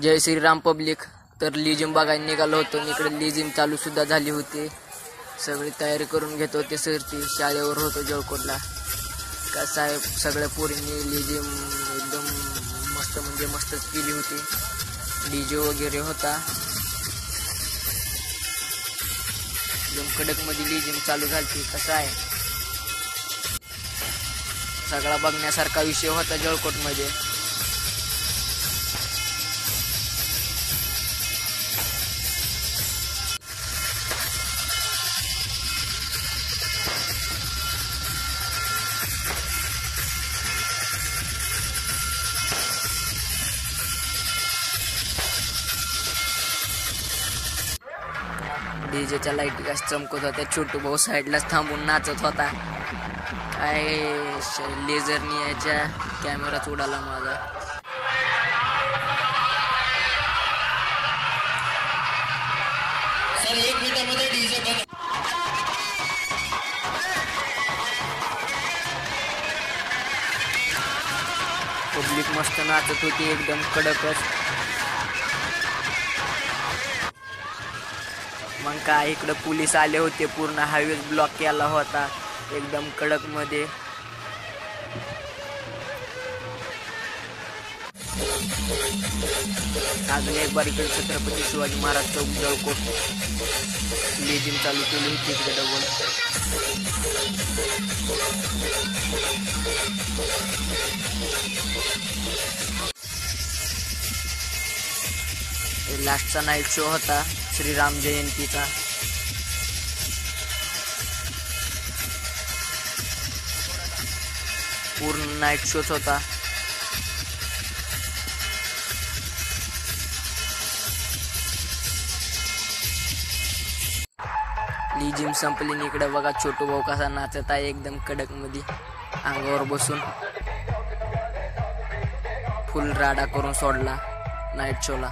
जय Shriram public. तर लिजिम बघायला निघालो होतो. इकडे लिजिम चालू सुद्धा झाली होती. सगळी तयारी करून घेत होते. सरती शाळेवर होतो जळकोटला. का साहेब सगळ्या पोरींनी लिजिम एकदम मस्त म्हणजे मस्तच केली होती. डीजे वगैरे होता. एकदम कडक मध्ये लिजिम चालू झाली. कसं आहे सगळा बघण्यासारखा विषय होता जळकोट मध्ये. डीजेच्या लाईटी कशा चमकत होत्या. छोटू भाऊ साईडलाच थांबून नाचत होता. काय लेझरनी याच्या कॅमेराच उडाला माझा. सर 1 मिनिटामध्ये डीजे बंद. पब्लिक मस्त नाचत होती एकदम कडकच. मग काय इकडं पोलीस आले होते. पूर्ण हायवे ब्लॉक केला होता एकदम कडक मध्ये. अजून एक बार इकडे छत्रपती शिवाजी महाराज चौक जळकोट लेझिम चालू केली होती इकडे डबल. लास्टचा नाईट शो होता श्रीराम जयंतीचा. पूर्ण नाईट शोच होता. लिजिम संपली. इकडे बघा छोटू भाऊ कसा नाचत आहे एकदम कडक मध्ये. अंगावर बसून फुल राडा करून सोडला नाईट शोला.